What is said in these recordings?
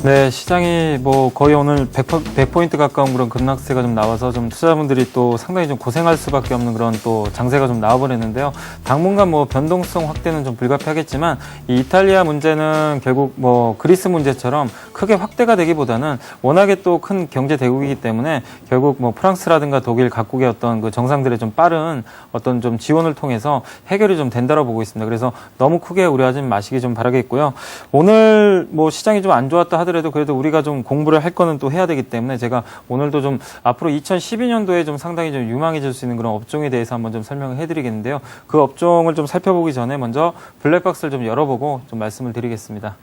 네, 시장이 뭐 거의 오늘 100포인트 가까운 그런 급락세가 좀 나와서 좀 투자자분들이 또 상당히 좀 고생할 수밖에 없는 그런 또 장세가 좀 나와버렸는데요. 당분간 뭐 변동성 확대는 좀 불가피하겠지만 이 이탈리아 문제는 결국 뭐 그리스 문제처럼 크게 확대가 되기보다는 워낙에 또 큰 경제 대국이기 때문에 결국 뭐 프랑스라든가 독일 각국의 어떤 그 정상들의 좀 빠른 어떤 좀 지원을 통해서 해결이 좀 된다고 보고 있습니다. 그래서 너무 크게 우려하지 마시기 좀 바라겠고요. 오늘 뭐 시장이 좀 안 좋았다 하더라도 그래도 우리가 좀 공부를 할 거는 또 해야 되기 때문에 제가 오늘도 좀 앞으로 2012년도에 좀 상당히 좀 유망해질 수 있는 그런 업종에 대해서 한번 좀 설명을 해드리겠는데요. 그 업종을 좀 살펴보기 전에 먼저 블랙박스를 좀 열어보고 좀 말씀을 드리겠습니다.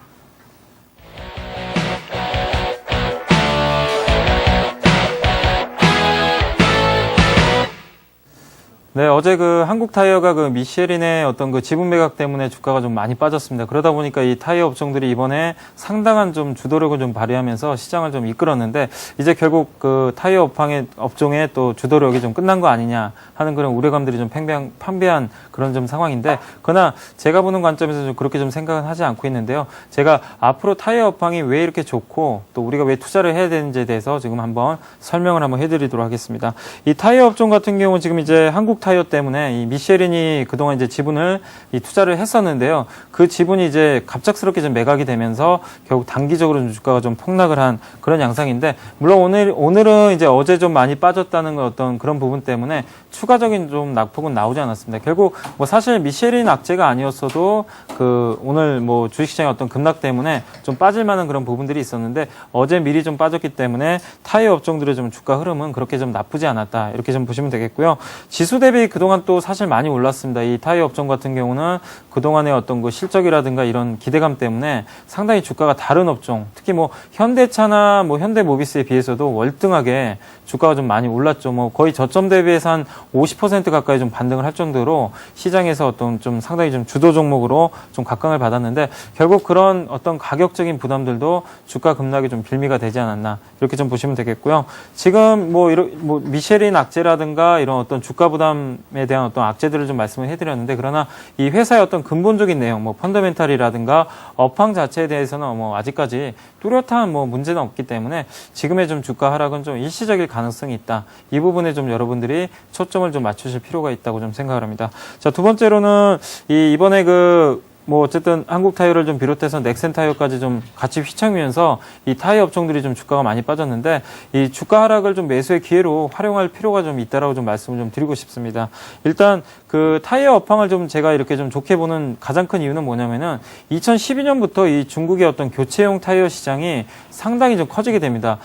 네, 어제 그 한국타이어가 그 미쉐린의 어떤 그 지분 매각 때문에 주가가 좀 많이 빠졌습니다. 그러다 보니까 이 타이어 업종들이 이번에 상당한 좀 주도력을 좀 발휘하면서 시장을 좀 이끌었는데 이제 결국 그 타이어 업종의 또 주도력이 좀 끝난 거 아니냐 하는 그런 우려감들이 좀 판배한 그런 좀 상황인데 그러나 제가 보는 관점에서 좀 그렇게 좀 생각은 하지 않고 있는데요. 제가 앞으로 타이어 업황이 왜 이렇게 좋고 또 우리가 왜 투자를 해야 되는지에 대해서 지금 한번 설명을 한번 해드리도록 하겠습니다. 이 타이어 업종 같은 경우는 지금 이제 한국 타이어 때문에 이 미쉐린이 그동안 이제 지분을 투자를 했었는데요. 그 지분이 이제 갑작스럽게 좀 매각이 되면서 결국 단기적으로 좀 주가가 좀 폭락을 한 그런 양상인데 물론 오늘은 이제 어제 좀 많이 빠졌다는 어떤 그런 부분 때문에 추가적인 좀 낙폭은 나오지 않았습니다. 결국 뭐 사실 미쉐린 악재가 아니었어도 그 오늘 뭐 주식시장의 어떤 급락 때문에 좀 빠질 만한 그런 부분들이 있었는데 어제 미리 좀 빠졌기 때문에 타이어 업종들의 좀 주가 흐름은 그렇게 좀 나쁘지 않았다. 이렇게 좀 보시면 되겠고요. 지수 대비 그동안 또 사실 많이 올랐습니다. 이 타이어 업종 같은 경우는 그동안의 어떤 그 실적이라든가 이런 기대감 때문에 상당히 주가가 다른 업종, 특히 뭐 현대차나 뭐 현대모비스에 비해서도 월등하게 주가가 좀 많이 올랐죠. 뭐 거의 저점 대비해서 한 50% 가까이 좀 반등을 할 정도로 시장에서 어떤 좀 상당히 좀 주도 종목으로 좀 각광을 받았는데 결국 그런 어떤 가격적인 부담들도 주가 급락이 좀 빌미가 되지 않았나 이렇게 좀 보시면 되겠고요. 지금 뭐 미쉐린 악재라든가 이런 어떤 주가 부담에 대한 어떤 악재들을 좀 말씀을 해드렸는데 그러나 이 회사의 어떤 근본적인 내용, 뭐 펀더멘탈이라든가 업황 자체에 대해서는 뭐 아직까지 뚜렷한 뭐 문제는 없기 때문에 지금의 좀 주가 하락은 좀 일시적일 가능성이 있다. 이 부분에 좀 여러분들이 초점을 좀 맞추실 필요가 있다고 좀 생각을 합니다. 자, 두 번째로는 이번에 뭐 어쨌든 한국 타이어를 좀 비롯해서 넥센 타이어까지 좀 같이 휘청이면서 이 타이어 업종들이 좀 주가가 많이 빠졌는데 이 주가 하락을 좀 매수의 기회로 활용할 필요가 좀 있다라고 좀 말씀을 좀 드리고 싶습니다. 일단 그 타이어 업황을 좀 제가 이렇게 좀 좋게 보는 가장 큰 이유는 뭐냐면은 2012년부터 이 중국의 어떤 교체용 타이어 시장이 상당히 좀 커지게 됩니다.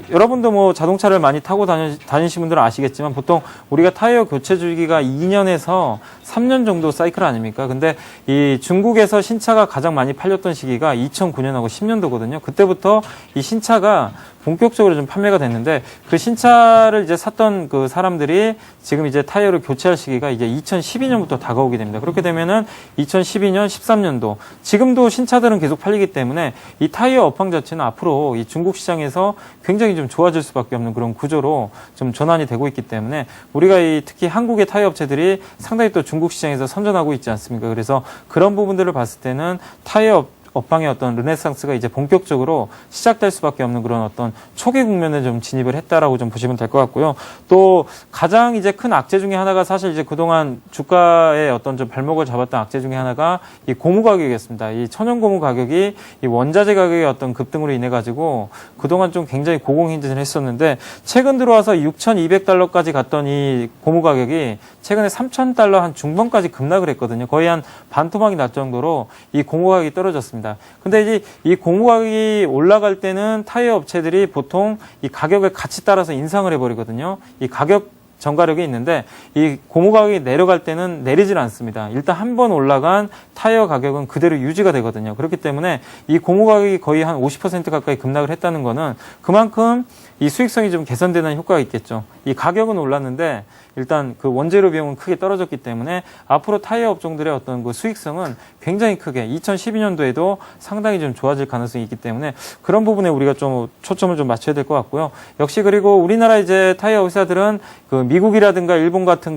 여러분도 뭐 자동차를 많이 타고 다니신 분들은 아시겠지만 보통 우리가 타이어 교체 주기가 2년에서 3년 정도 사이클 아닙니까? 근데 이 중국에서 신차가 가장 많이 팔렸던 시기가 2009년하고 10년도거든요. 그때부터 이 신차가 본격적으로 좀 판매가 됐는데 그 신차를 이제 샀던 그 사람들이 지금 이제 타이어를 교체할 시기가 이제 2012년부터 다가오게 됩니다. 그렇게 되면은 2012년, 13년도 지금도 신차들은 계속 팔리기 때문에 이 타이어 업황 자체는 앞으로 이 중국 시장에서 굉장히 좀 좋아질 수밖에 없는 그런 구조로 좀 전환이 되고 있기 때문에 우리가 특히 한국의 타이어 업체들이 상당히 또 중국 시장에서 선전하고 있지 않습니까? 그래서 그런 부분들을 봤을 때는 타이어 업황의 어떤 르네상스가 이제 본격적으로 시작될 수밖에 없는 그런 어떤 초기 국면에 좀 진입을 했다라고 좀 보시면 될 것 같고요. 또 가장 이제 큰 악재 중에 하나가 사실 이제 그동안 주가의 어떤 좀 발목을 잡았던 악재 중에 하나가 이 고무 가격이었습니다. 이 천연 고무 가격이 이 원자재 가격의 어떤 급등으로 인해 가지고 그동안 좀 굉장히 고공행진을 했었는데 최근 들어와서 6,200달러까지 갔던 이 고무 가격이 최근에 3,000달러 한 중반까지 급락을 했거든요. 거의 한 반토막이 날 정도로 이 고무 가격이 떨어졌습니다. 근데 이제 이 고무 가격이 올라갈 때는 타이어 업체들이 보통 이 가격을 같이 따라서 인상을 해버리거든요. 이 가격 전가력이 있는데 이 고무 가격이 내려갈 때는 내리질 않습니다. 일단 한 번 올라간 타이어 가격은 그대로 유지가 되거든요. 그렇기 때문에 이 고무 가격이 거의 한 50% 가까이 급락을 했다는 거는 그만큼 이 수익성이 좀 개선되는 효과가 있겠죠. 이 가격은 올랐는데 일단 그 원재료 비용은 크게 떨어졌기 때문에 앞으로 타이어 업종들의 어떤 그 수익성은 굉장히 크게 2012년도에도 상당히 좀 좋아질 가능성이 있기 때문에 그런 부분에 우리가 좀 초점을 좀 맞춰야 될 것 같고요. 역시 그리고 우리나라 이제 타이어 회사들은 그 미국이라든가 일본 같은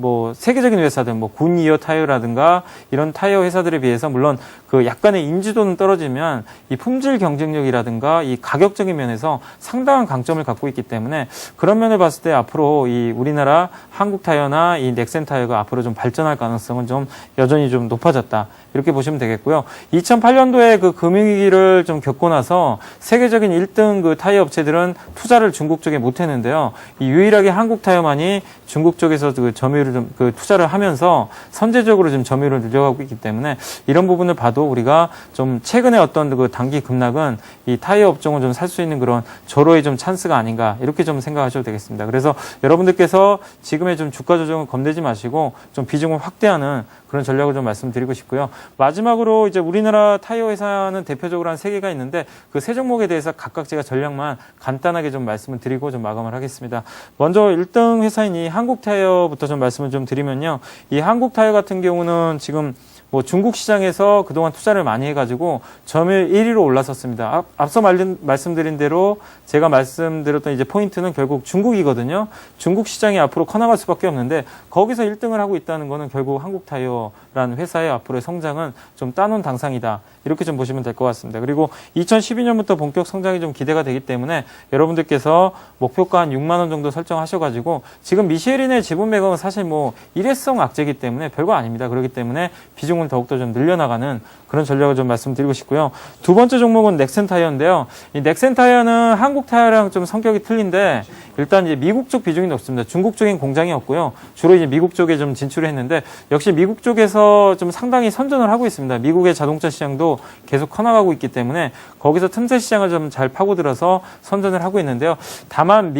뭐 세계적인 회사들, 뭐 군이어 타이어라든가 이런 타이어 회사들에 비해서 물론 그 약간의 인지도는 떨어지면 이 품질 경쟁력이라든가 이 가격적인 면에서 상당한 강점을 갖고 있기 때문에 그런 면을 봤을 때 앞으로 이 우리나라 한국 타이어나 이 넥센 타이어가 앞으로 좀 발전할 가능성은 좀 여전히 좀 높아졌다. 이렇게 보시면 되겠고요. 2008년도에 그 금융위기를 좀 겪고 나서 세계적인 1등 그 타이어 업체들은 투자를 중국 쪽에 못 했는데요. 이 유일하게 한국 타이어만이 중국 쪽에서 그 점유율을 좀 그 투자를 하면서 선제적으로 좀 점유율을 늘려가고 있기 때문에 이런 부분을 봐도 우리가 좀 최근에 어떤 그 단기 급락은 이 타이어 업종을 좀 살 수 있는 그런 절호의 좀 찬스가 아닌가 이렇게 좀 생각하셔도 되겠습니다. 그래서 여러분들께서 지금의 좀 주가 조정을 겁내지 마시고 좀 비중을 확대하는 그런 전략을 좀 말씀드리고 싶고요. 마지막으로 이제 우리나라 타이어 회사는 대표적으로 한 3개가 있는데 그 세 종목에 대해서 각각 제가 전략만 간단하게 좀 말씀을 드리고 좀 마감을 하겠습니다. 먼저 1등 회사인 이 한국 타이어부터 좀 말씀을 좀 드리면요. 이 한국 타이어 같은 경우는 지금 뭐 중국 시장에서 그동안 투자를 많이 해가지고 점유율 1위로 올라섰습니다. 앞서 말씀드린 대로 제가 말씀드렸던 이제 포인트는 결국 중국이거든요. 중국 시장이 앞으로 커나갈 수밖에 없는데 거기서 1등을 하고 있다는 거는 결국 한국 타이어라는 회사의 앞으로의 성장은 좀 따놓은 당상이다. 이렇게 좀 보시면 될 것 같습니다. 그리고 2012년부터 본격 성장이 좀 기대가 되기 때문에 여러분들께서 목표가 한 6만 원 정도 설정하셔가지고 지금 미쉐린의 지분 매각은 사실 뭐 일회성 악재이기 때문에 별거 아닙니다. 그렇기 때문에 비중을 더욱더 좀 늘려나가는 그런 전략을 좀 말씀드리고 싶고요. 두 번째 종목은 넥센 타이어인데요. 이 넥센 타이어는 한국 타이어랑 좀 성격이 틀린데 일단 이제 미국 쪽 비중이 높습니다. 중국 쪽엔 공장이 없고요. 주로 이제 미국 쪽에 좀 진출을 했는데 역시 미국 쪽에서 좀 상당히 선전을 하고 있습니다. 미국의 자동차 시장도 계속 커나가고 있기 때문에 거기서 틈새 시장을 좀 잘 파고들어서 선전을 하고 있는데요. 다만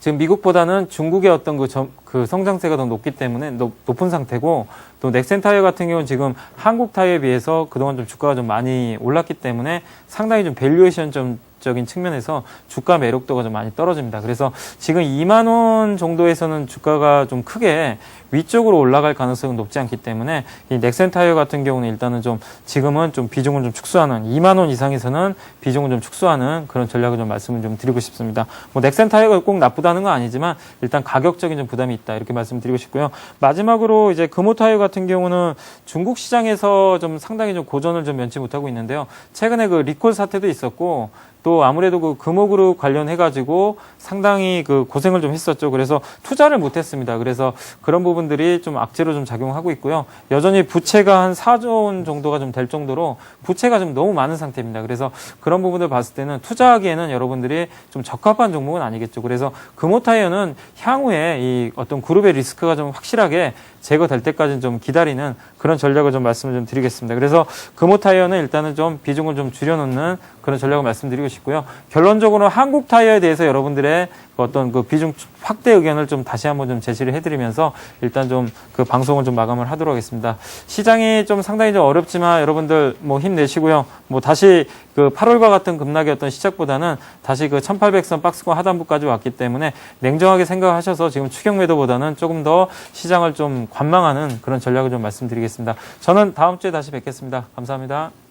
지금 미국보다는 중국의 어떤 그 성장세가 더 높기 때문에 높은 상태고 또 넥센 타이어 같은 경우는 지금 한국 타이어에 비해서 그동안 좀 주가가 좀 많이 올랐기 때문에 상당히 좀 밸류에이션 적인 측면에서 주가 매력도가 좀 많이 떨어집니다. 그래서 지금 2만 원 정도에서는 주가가 좀 크게 위쪽으로 올라갈 가능성은 높지 않기 때문에 이 넥센 타이어 같은 경우는 일단은 좀 지금은 좀 비중을 좀 축소하는 2만 원 이상에서는 비중을 좀 축소하는 그런 전략을 좀 말씀을 좀 드리고 싶습니다. 뭐 넥센 타이어가 꼭 나쁘다는 건 아니지만 일단 가격적인 좀 부담이 있다 이렇게 말씀드리고 싶고요. 마지막으로 이제 금호 타이어 같은 경우는 중국 시장에서 좀 상당히 좀 고전을 좀 면치 못하고 있는데요. 최근에 그 리콜 사태도 있었고 또 아무래도 그 금호그룹 관련해가지고 상당히 그 고생을 좀 했었죠. 그래서 투자를 못했습니다. 그래서 그런 부분들이 좀 악재로 좀 작용하고 있고요. 여전히 부채가 한 4조 원 정도가 좀 될 정도로 부채가 좀 너무 많은 상태입니다. 그래서 그런 부분들 봤을 때는 투자하기에는 여러분들이 좀 적합한 종목은 아니겠죠. 그래서 금호타이어는 향후에 이 어떤 그룹의 리스크가 좀 확실하게 제거될 때까지 좀 기다리는 그런 전략을 좀 말씀을 좀 드리겠습니다. 그래서 금호타이어는 일단은 좀 비중을 좀 줄여놓는 그런 전략을 말씀드리고 싶고요. 결론적으로 한국 타이어에 대해서 여러분들의 어떤 그 비중 확대 의견을 좀 다시 한번 좀 제시를 해드리면서 일단 좀 그 방송을 좀 마감을 하도록 하겠습니다. 시장이 좀 상당히 좀 어렵지만 여러분들 뭐 힘내시고요. 뭐 다시 그 8월과 같은 급락의 어떤 시작보다는 다시 그 1800선 박스권 하단부까지 왔기 때문에 냉정하게 생각하셔서 지금 추격 매도보다는 조금 더 시장을 좀 관망하는 그런 전략을 좀 말씀드리겠습니다. 저는 다음 주에 다시 뵙겠습니다. 감사합니다.